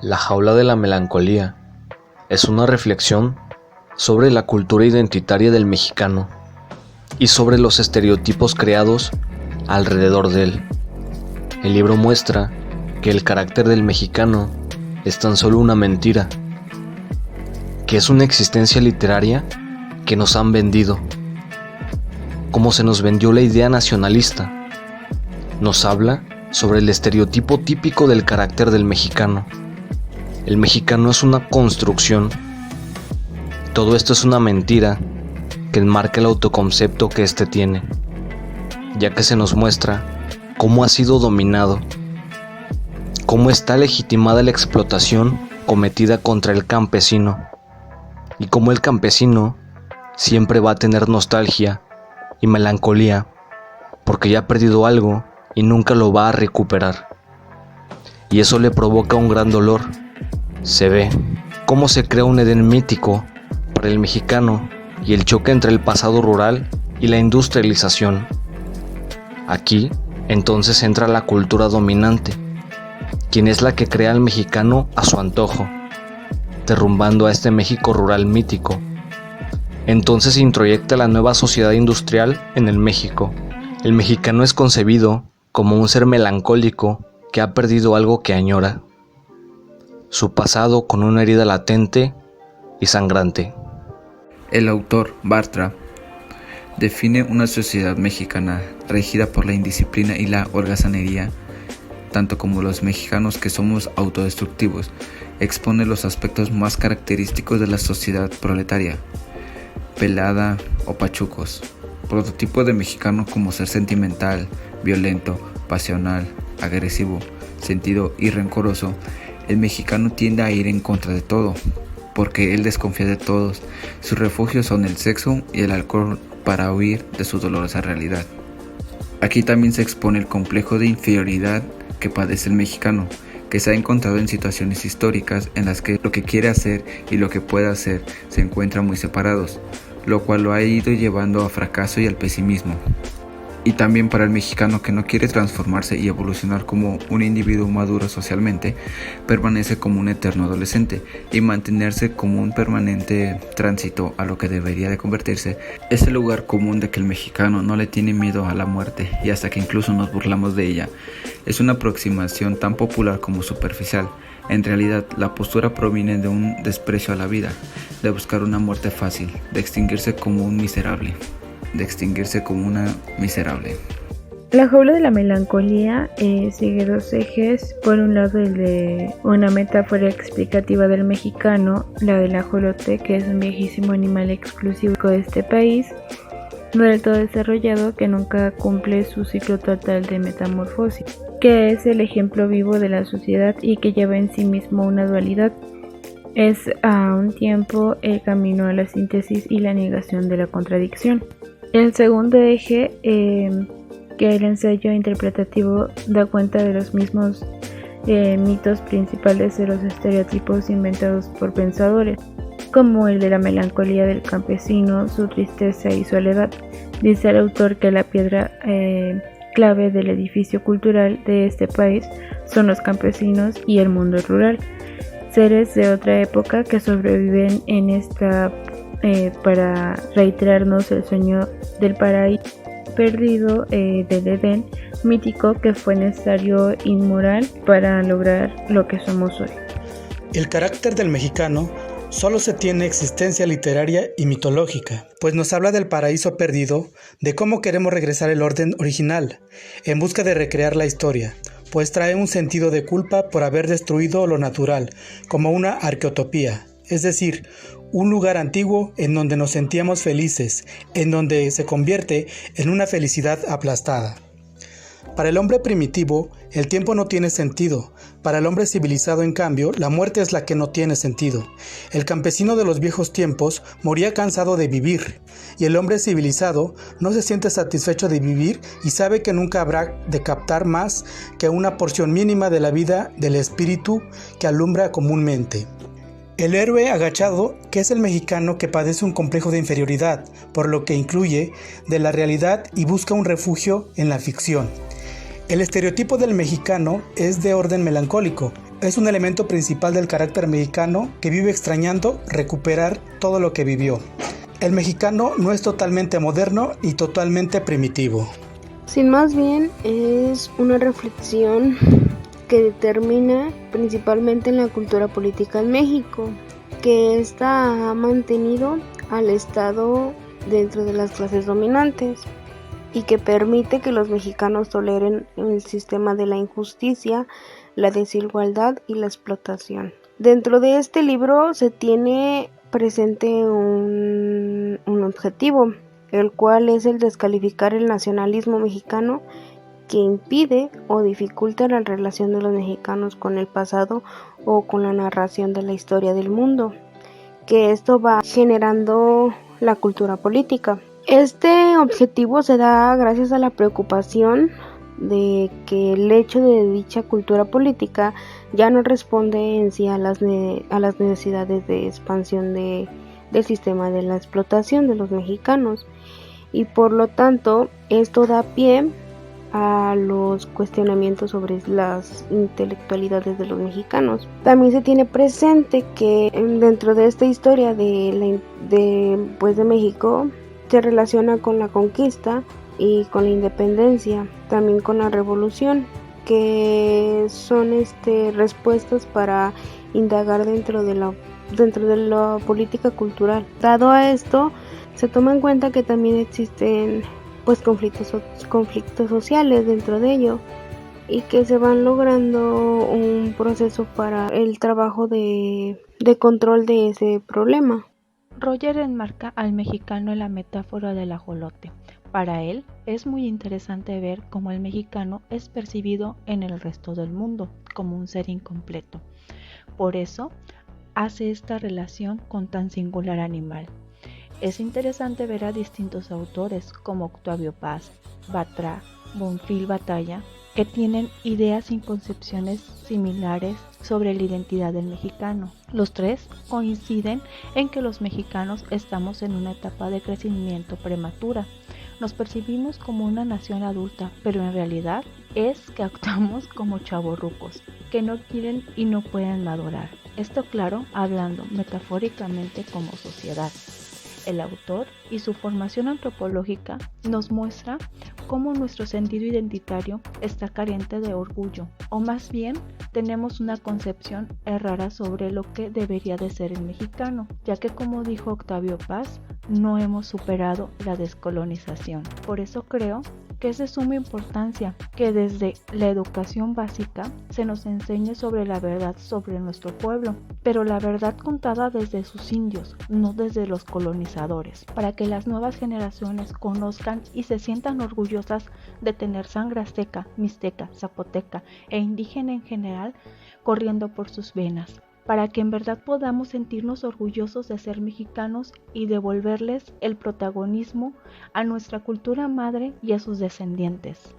La jaula de la melancolía es una reflexión sobre la cultura identitaria del mexicano y sobre los estereotipos creados alrededor de él. El libro muestra que el carácter del mexicano es tan solo una mentira, que es una existencia literaria que nos han vendido, como se nos vendió la idea nacionalista. Nos habla sobre el estereotipo típico del carácter del mexicano. El mexicano es una construcción. Todo esto es una mentira que enmarca el autoconcepto que éste tiene, ya que se nos muestra cómo ha sido dominado, cómo está legitimada la explotación cometida contra el campesino, y cómo el campesino siempre va a tener nostalgia y melancolía, porque ya ha perdido algo y nunca lo va a recuperar. Y eso le provoca un gran dolor. Se ve cómo se crea un Edén mítico para el mexicano y el choque entre el pasado rural y la industrialización. Aquí, entonces, entra la cultura dominante, quien es la que crea al mexicano a su antojo, derrumbando a este México rural mítico. Entonces se introyecta la nueva sociedad industrial en el México. El mexicano es concebido como un ser melancólico que ha perdido algo que añora, su pasado con una herida latente y sangrante. El autor, Bartra, define una sociedad mexicana regida por la indisciplina y la holgazanería, tanto como los mexicanos que somos autodestructivos. Expone los aspectos más característicos de la sociedad proletaria, pelada o pachucos, prototipo de mexicano como ser sentimental, violento, pasional, agresivo, sentido y rencoroso. El mexicano tiende a ir en contra de todo, porque él desconfía de todos. Sus refugios son el sexo y el alcohol para huir de su dolorosa realidad. Aquí también se expone el complejo de inferioridad que padece el mexicano, que se ha encontrado en situaciones históricas en las que lo que quiere hacer y lo que puede hacer se encuentran muy separados, lo cual lo ha ido llevando a fracaso y al pesimismo. Y también para el mexicano que no quiere transformarse y evolucionar como un individuo maduro socialmente, permanece como un eterno adolescente, y mantenerse como un permanente tránsito a lo que debería de convertirse es el lugar común de que el mexicano no le tiene miedo a la muerte, y hasta que incluso nos burlamos de ella. Es una aproximación tan popular como superficial. En realidad, la postura proviene de un desprecio a la vida, de buscar una muerte fácil, de extinguirse como una miserable. La jaula de la melancolía sigue dos ejes. Por un lado, el de una metáfora explicativa del mexicano, la del ajolote, que es un viejísimo animal exclusivo de este país, no del todo desarrollado, que nunca cumple su ciclo total de metamorfosis, que es el ejemplo vivo de la sociedad y que lleva en sí mismo una dualidad. Es a un tiempo el camino a la síntesis y la negación de la contradicción. El segundo eje, que el ensayo interpretativo da cuenta de los mismos mitos principales de los estereotipos inventados por pensadores, como el de la melancolía del campesino, su tristeza y soledad. Dice el autor que la piedra clave del edificio cultural de este país son los campesinos y el mundo rural, seres de otra época que sobreviven en esta para reiterarnos el sueño del paraíso perdido del Edén mítico que fue necesario inmoral para lograr lo que somos hoy. El carácter del mexicano solo se tiene existencia literaria y mitológica, pues nos habla del paraíso perdido, de cómo queremos regresar al orden original, en busca de recrear la historia, pues trae un sentido de culpa por haber destruido lo natural, como una arqueotopía, es decir, un lugar antiguo en donde nos sentíamos felices, en donde se convierte en una felicidad aplastada. Para el hombre primitivo, el tiempo no tiene sentido. Para el hombre civilizado, en cambio, la muerte es la que no tiene sentido. El campesino de los viejos tiempos moría cansado de vivir, y el hombre civilizado no se siente satisfecho de vivir y sabe que nunca habrá de captar más que una porción mínima de la vida del espíritu que alumbra comúnmente. El héroe agachado, que es el mexicano que padece un complejo de inferioridad, por lo que incluye de la realidad y busca un refugio en la ficción. El estereotipo del mexicano es de orden melancólico, Es un elemento principal del carácter mexicano que vive extrañando recuperar todo lo que vivió. El mexicano no es totalmente moderno y totalmente primitivo. Sin más bien es una reflexión que determina principalmente en la cultura política en México, que ésta ha mantenido al Estado dentro de las clases dominantes y que permite que los mexicanos toleren el sistema de la injusticia, la desigualdad y la explotación. Dentro de este libro se tiene presente un objetivo, el cual es el descalificar el nacionalismo mexicano que impide o dificulta la relación de los mexicanos con el pasado o con la narración de la historia del mundo, que esto va generando la cultura política. Este objetivo se da gracias a la preocupación de que el hecho de dicha cultura política ya no responde en sí a las necesidades de expansión del sistema de la explotación de los mexicanos, y por lo tanto esto da pie a los cuestionamientos sobre las intelectualidades de los mexicanos. También se tiene presente que dentro de esta historia de México se relaciona con la conquista y con la independencia, también con la revolución, que son respuestas para indagar dentro de la política cultural. Dado a esto, se toma en cuenta que también existen conflictos sociales dentro de ello, y que se van logrando un proceso para el trabajo de control de ese problema. Roger enmarca al mexicano en la metáfora del ajolote. Para él es muy interesante ver cómo el mexicano es percibido en el resto del mundo como un ser incompleto. Por eso hace esta relación con tan singular animal. Es interesante ver a distintos autores como Octavio Paz, Bartra, Bonfil Batalla, que tienen ideas y concepciones similares sobre la identidad del mexicano. Los tres coinciden en que los mexicanos estamos en una etapa de crecimiento prematura. Nos percibimos como una nación adulta, pero en realidad es que actuamos como chavorrucos, que no quieren y no pueden madurar. Esto claro, hablando metafóricamente como sociedad. El autor y su formación antropológica nos muestra cómo nuestro sentido identitario está carente de orgullo, o más bien tenemos una concepción errada sobre lo que debería de ser el mexicano, ya que como dijo Octavio Paz, no hemos superado la descolonización. Por eso creo que es de suma importancia que desde la educación básica se nos enseñe sobre la verdad sobre nuestro pueblo, pero la verdad contada desde sus indios, no desde los colonizadores, para que las nuevas generaciones conozcan y se sientan orgullosas de tener sangre azteca, mixteca, zapoteca e indígena en general corriendo por sus venas, para que en verdad podamos sentirnos orgullosos de ser mexicanos y devolverles el protagonismo a nuestra cultura madre y a sus descendientes.